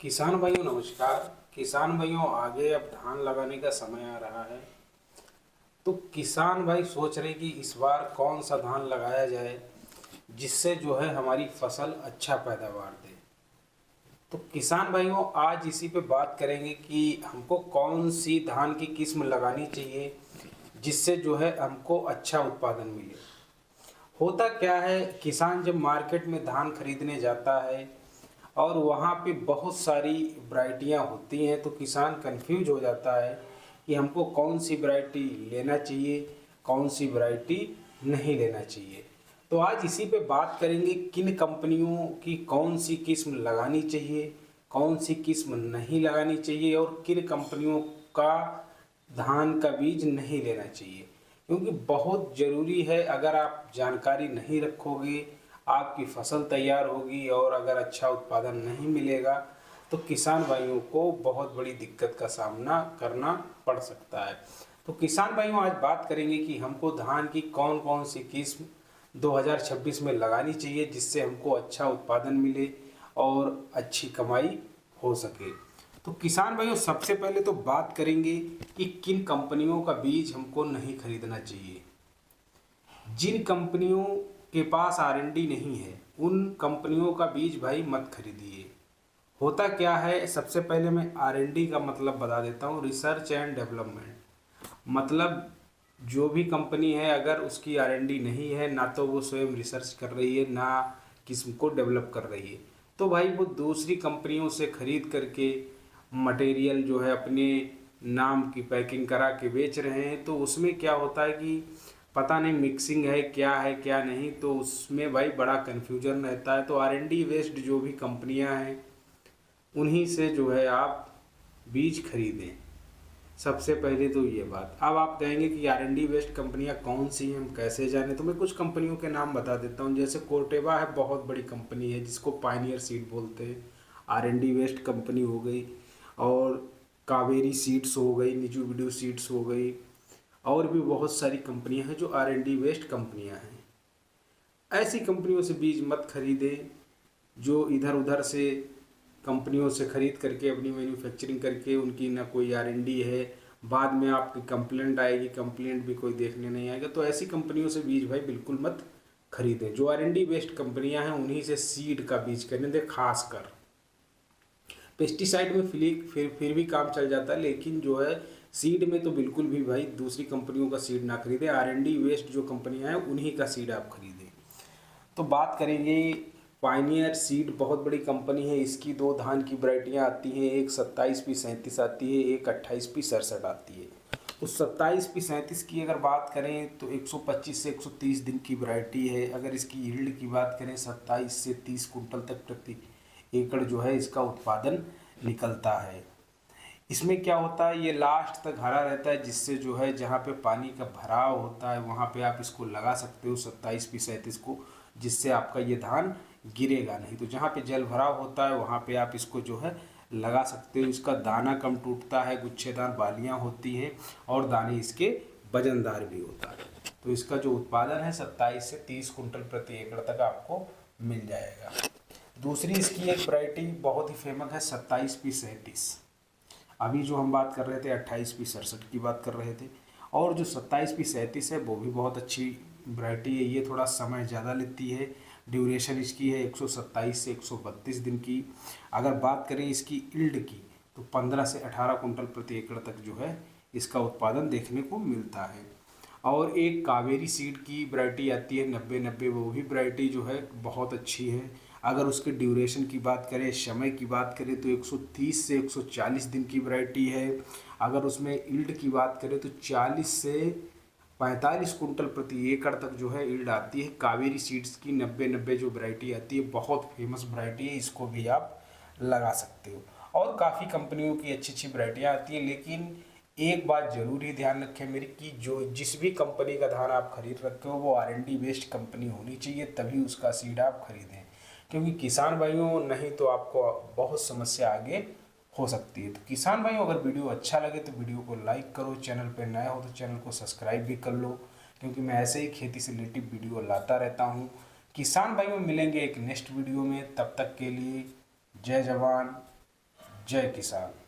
किसान भाइयों नमस्कार। किसान भाइयों आगे अब धान लगाने का समय आ रहा है, तो किसान भाई सोच रहे कि इस बार कौन सा धान लगाया जाए जिससे जो है हमारी फसल अच्छा पैदावार दे। तो किसान भाइयों आज इसी पे बात करेंगे कि हमको कौन सी धान की किस्म लगानी चाहिए जिससे जो है हमको अच्छा उत्पादन मिले। होता क्या है, किसान जब मार्केट में धान खरीदने जाता है और वहाँ पे बहुत सारी वैरायटियाँ होती हैं, तो किसान कंफ्यूज हो जाता है कि हमको कौन सी वैरायटी लेना चाहिए, कौन सी वैरायटी नहीं लेना चाहिए। तो आज इसी पे बात करेंगे किन कंपनियों की कौन सी किस्म लगानी चाहिए, कौन सी किस्म नहीं लगानी चाहिए और किन कंपनियों का धान का बीज नहीं लेना चाहिए। क्योंकि बहुत ज़रूरी है, अगर आप जानकारी नहीं रखोगे आपकी फसल तैयार होगी और अगर अच्छा उत्पादन नहीं मिलेगा तो किसान भाइयों को बहुत बड़ी दिक्कत का सामना करना पड़ सकता है। तो किसान भाइयों आज बात करेंगे कि हमको धान की कौन कौन सी किस्म 2026 में लगानी चाहिए जिससे हमको अच्छा उत्पादन मिले और अच्छी कमाई हो सके। तो किसान भाइयों सबसे पहले तो बात करेंगे कि किन कंपनियों का बीज हमको नहीं खरीदना चाहिए। जिन कंपनियों के पास आर&डी नहीं है उन कंपनियों का बीज भाई मत खरीदिए। होता क्या है, सबसे पहले मैं आर&डी का मतलब बता देता हूँ, रिसर्च एंड डेवलपमेंट। मतलब जो भी कंपनी है अगर उसकी आर&डी नहीं है, ना तो वो स्वयं रिसर्च कर रही है ना किस्म को डेवलप कर रही है, तो भाई वो दूसरी कंपनियों से खरीद करके मटेरियल जो है अपने नाम की पैकिंग करा के बेच रहे हैं। तो उसमें क्या होता है कि पता नहीं मिक्सिंग है क्या नहीं, तो उसमें भाई बड़ा कन्फ्यूजन रहता है। तो आर&डी बेस्ड जो भी कंपनियां हैं उन्हीं से जो है आप बीज खरीदें। सबसे पहले तो ये बात। अब आप कहेंगे कि आर&डी बेस्ड कंपनियां कौन सी हैं, हम कैसे जाने। तो मैं कुछ कंपनियों के नाम बता देता हूँ। जैसे कोर्टेवा है, बहुत बड़ी कंपनी है जिसको पायनियर सीड बोलते हैं, आर&डी बेस्ड कंपनी हो गई। और कावेरी सीड्स हो गई, निजुबिडू सीड्स हो गई, और भी बहुत सारी कंपनियां हैं जो आर&डी बेस्ड कंपनियां हैं। ऐसी कंपनियों से बीज मत खरीदें जो इधर उधर से कंपनियों से खरीद करके अपनी मैन्युफैक्चरिंग करके उनकी ना कोई आर&डी है, बाद में आपकी कंप्लेंट आएगी, कंप्लेंट भी कोई देखने नहीं आएगा। तो ऐसी कंपनियों से बीज भाई बिल्कुल मत खरीदें। जो आर&डी बेस्ड कंपनियां हैं उन्हीं से सीड का बीज करने दें। खासकर पेस्टिसाइड में फिर भी काम चल जाता है, लेकिन जो है सीड में तो बिल्कुल भी भाई दूसरी कंपनियों का सीड ना खरीदें। आर&डी वेस्ट जो कंपनियां हैं उन्हीं का सीड आप खरीदें। तो बात करेंगे पायनियर सीड, बहुत बड़ी कंपनी है। इसकी दो धान की वैरायटियाँ आती हैं, एक 27P37 आती है, एक 28P67 आती है। तो 27P37 की अगर बात करें तो 125 से 130 दिन की वैरायटी है। अगर इसकी यील्ड की बात करें 27 से 30 कुंटल तक प्रति एकड़ जो है इसका उत्पादन निकलता है। इसमें क्या होता है, ये लास्ट तक हरा रहता है, जिससे जो है जहाँ पे पानी का भराव होता है वहाँ पे आप इसको लगा सकते हो 27P37 को, जिससे आपका ये धान गिरेगा नहीं। तो जहाँ पे जल भराव होता है वहाँ पे आप इसको जो है लगा सकते हो। इसका दाना कम टूटता है, गुच्छेदार बालियाँ होती हैं और दाने इसके वजनदार भी होता है। तो इसका जो उत्पादन है 27 से 30 कुंटल प्रति एकड़ तक आपको मिल जाएगा। दूसरी इसकी एक वैरायटी बहुत ही फेमस है 27P37। अभी जो हम बात कर रहे थे 28P67 की बात कर रहे थे, और जो 27P37 है वो भी बहुत अच्छी वैरायटी है। ये थोड़ा समय ज़्यादा लेती है, ड्यूरेशन इसकी है 127 से 132 दिन की। अगर बात करें इसकी ईल्ड की तो 15 से 18 कुंटल प्रति एकड़ तक जो है इसका उत्पादन देखने को मिलता है। और एक कावेरी सीड की वैरायटी आती है 90-90, वो भी वैरायटी जो है बहुत अच्छी है। अगर उसके ड्यूरेशन की बात करें, समय की बात करें तो 130 से 140 दिन की वैरायटी है। अगर उसमें ईल्ड की बात करें तो 40 से 45 कुंटल प्रति एकड़ तक जो है ईल्ड आती है। कावेरी सीड्स की 90-90 जो वैरायटी आती है बहुत फेमस वैरायटी है, इसको भी आप लगा सकते हो। और काफ़ी कंपनियों की अच्छी अच्छी वैरायटियाँ आती हैं, लेकिन एक बात जरूर ही ध्यान रखें मेरी कि जो जिस भी कंपनी का धान आप खरीद रखे हो वो आर&डी बेस्ड कंपनी होनी चाहिए, तभी उसका सीड आप खरीदें। क्योंकि किसान भाइयों नहीं तो आपको बहुत समस्या आगे हो सकती है। तो किसान भाइयों अगर वीडियो अच्छा लगे तो वीडियो को लाइक करो, चैनल पर नया हो तो चैनल को सब्सक्राइब भी कर लो, क्योंकि मैं ऐसे ही खेती से रिलेटेड वीडियो लाता रहता हूँ। किसान भाइयों मिलेंगे एक नेक्स्ट वीडियो में, तब तक के लिए जय जवान जय किसान।